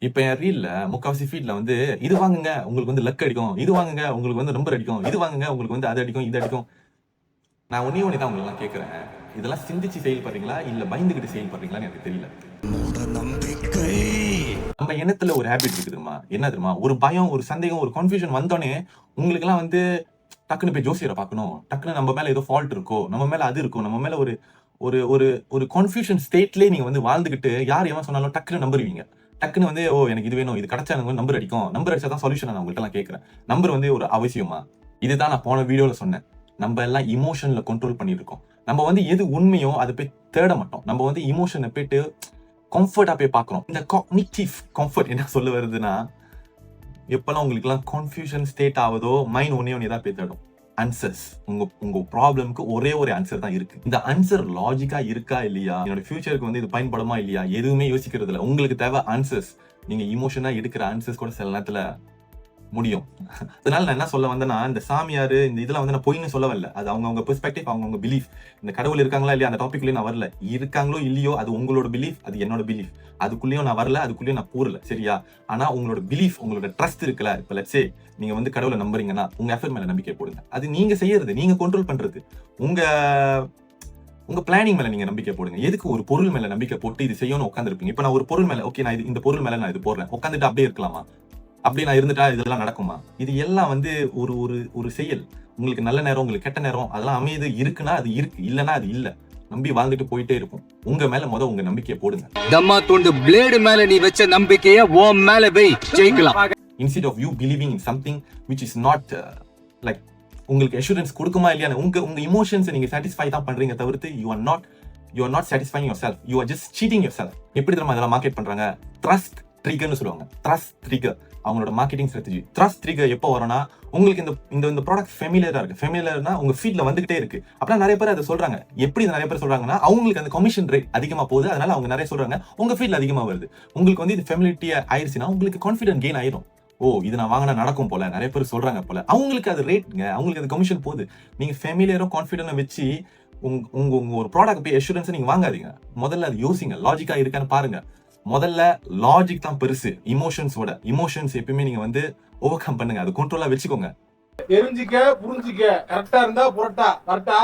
இப்ப என் ரீல்ல முக்காவாசி ஃபீட்ல வந்து இது வாங்குங்க உங்களுக்கு வந்து லக் அடிக்கும், இது வாங்குங்க உங்களுக்கு வந்து நம்பர் அடிக்கும், இது வாங்குங்க உங்களுக்கு வந்து அது அடிக்கும், இது அடிக்கும். நான் ஒண்ணே ஒண்ணு தான் உங்களெல்லாம் கேட்கிறேன். இதெல்லாம் சிந்திச்சு செயல்படுறீங்களா இல்ல பயந்துகிட்டு செயல்படுறீங்களான்னு எனக்கு தெரியல. நம்பிக்கை நம்ம எண்ணத்துல ஒரு ஹேபிட் இருக்கு தெரியுமா? என்ன தெரியுமா? ஒரு பயம், ஒரு சந்தேகம், ஒரு கன்ஃபியூஷன் வந்தோனே உங்களுக்கெல்லாம் வந்து டக்குன்னு போய் ஜோசியரை பார்க்கணும். டக்குன்னு நம்ம மேல ஏதோ ஃபால்ட் இருக்கோ, நம்ம மேல அது இருக்கும், நம்ம மேல ஒரு ஒரு ஒரு ஒரு கன்ஃபியூஷன் ஸ்டேட்லயே நீங்க வந்து வாழ்ந்துகிட்டு யார் எவன் சொன்னாலும் டக்குன்னு நம்புவீங்க. டக்குன்னு வந்து ஓ எனக்கு இது வேணும், இது கிடைச்சா எனக்கு நம்பர் அடிக்கும், நம்பர் அடிச்சா தான் சொல்யூஷன். நான் உங்கள்ட்ட எல்லாம் கேட்கிறேன். நம்பர் வந்து ஒரு அவசியமா? இதுதான் நான் போன வீடியோல சொன்னேன். நம்ம எல்லாம் இமோஷன்ல கண்ட்ரோல் பண்ணிட்டு இருக்கோம். நம்ம வந்து எது உண்மையோ அதை போய் தேட மாட்டோம். நம்ம வந்து இமோஷனை போயிட்டு கம்ஃபர்ட்டா போய் பார்க்குறோம். இந்த காக்னிட்டிவ் கம்ஃபர்ட் என்ன சொல்ல வருதுன்னா, எப்பெல்லாம் உங்களுக்கு எல்லாம் கன்ஃபியூஷன் ஸ்டேட் ஆகுதோ மைண்ட் ஒன்னே தான் போய் தேடும். ஆன்சர்ஸ். உங்க ப்ராப்ளம்க்கு ஒரே ஒரு ஆன்சர் தான் இருக்கு. இந்த ஆன்சர் லாஜிக்கா இருக்கா இல்லையா, என்னோட ஃபியூச்சருக்கு வந்து இது பயன்படுமா இல்லையா, எதுவுமே யோசிக்கிறது இல்ல. உங்களுக்கு தேவை ஆன்சர்ஸ். நீங்க இமோஷனா எடுக்கிற ஆன்சர்ஸ் கூட சில நேரத்துல முடியும். அதனால நான் என்ன சொல்ல வந்தேன்னா, இந்த சாமியாரு இந்த இதெல்லாம் வந்து நான் பொய்ன்னு சொல்ல வரல. அது அவங்கவங்க பெர்ஸ்பெக்டிவ், அவங்கவங்க பிலீஃப். இந்த கடவுள் இருக்காங்களா இல்லையா அந்த டாபிக்லயும் நான் வரல. இருக்காங்களோ இல்லையோ அது உங்களோட பிலீஃப், அது என்னோட பிலீஃப். அதுக்குள்ளேயும் நான் வரல, அதுக்குள்ளேயும் நான் கூறல. சரியா? ஆனா உங்களோட பிலீஃப், உங்களோட ட்ரஸ்ட் இருக்குல்ல. இப்ப லெட்ஸ் சே நீங்க வந்து கடவுளை நம்புறீங்கன்னா உங்க எஃபர்ட் மேல நம்பிக்கை போடுங்க. அது நீங்க செய்யறது, நீங்க கண்ட்ரோல் பண்றது. உங்க உங்க பிளானிங் மேல நீங்க நம்பிக்கை போடுங்க. எதுக்கு ஒரு பொருள் மேல நம்பிக்கை போட்டு இது செய்யணும்னு உட்காந்துருப்பீங்க? இப்ப நான் ஒரு பொருள் மேல ஓகே, நான் இந்த பொருள் மேல நான் இது போடுறேன், உட்காந்துட்டு அப்படியே இருக்கலாமா? அப்படி நான் இருந்துட்டா இதெல்லாம் நடக்குமா? இது எல்லாம் வந்து ஒரு ஒரு ஒரு செயல். உங்களுக்கு நல்ல நேரம், உங்களுக்கு கெட்ட நேரம் அதெல்லாம் அமையுது. இருக்குன்னா அது இருக்கு, இல்லன்னா அது இல்ல. நம்பி வாழ்ந்துட்டு போயிட்டே இருக்கும். உங்க மேல உங்க நம்பிக்கையை போடுங்க. தம்மா துண்டு பிளேடு மேல நீ வச்ச நம்பிக்கைய உன் மேல வை, ஜெயிக்கலாம். Instead of you believing in something which is not like உங்களுக்கு assurance கொடுக்குமா இல்லையா, உங்க இமோஷன்ஸ் நீங்க satisfy தான் பண்றீங்க தவிர்த்து you are not satisfying yourself. You are just cheating yourself. எப்படி தெரியுமா இதெல்லாம் மார்க்கெட் பண்றாங்க? ட்ரஸ்ட் ட்ரிகர்னு சொல்லுவாங்க. ட்ரஸ்ட் ட்ரிகர் அவங்களோட மார்க்கெட்டிங் ஸ்ட்ராட்டஜி. ட்ரஸ்ட் ட்ரிகர் எப்போ வரும்னா, உங்களுக்கு இந்த ப்ராடக்ட் ஃபெமிலியரா இருக்கு. ஃபெமிலியர்னா உங்க ஃபீட்ல வந்துகிட்டே இருக்கு. அப்பலாம் நிறைய பேர் அதை சொல்றாங்க. எப்படி நிறைய பேர் சொல்றாங்கன்னா, அவங்களுக்கு அந்த கமிஷன் ரேட் அதிகமா போகுது, அதனால அவங்க நிறைய சொல்றாங்க. உங்க ஃபீட்ல அதிகமா வருது. உங்களுக்கு வந்து இது ஃபெமிலிட்டியா ஆயிருச்சுன்னா உங்களுக்கு கான்ஃபிடன்ட் கெயின் ஆயிரும். ஓ இது நான் வாங்கினா நடக்கும் போல, நிறைய பேர் சொல்றாங்க போல. அவங்களுக்கு அது ரேட்ங்க, அவங்களுக்கு அது கமிஷன் போகுது. நீங்க ஃபெமிலியரும் கான்ஃபிடன்ட் வச்சு உங்க ஒரு ப்ராடக்ட் போய் அஷூரன்ஸ் நீங்க வாங்காதீங்க. முதல்ல அது யோசிங்க, லாஜிக்கா இருக்கான்னு பாருங்க. முதல்ல லாஜிக் தான் பெருசு இமோஷன்ஸோட. இமோஷன்ஸ் எப்பயுமே நீங்க வந்து ஓவர் கம் பண்ணுங்க, அது கண்ட்ரோலா வச்சுக்கோங்க. தெரிஞ்சிக்க புரிஞ்சிக்க, கரெக்டா இருந்தா புரட்டா கரெக்டா.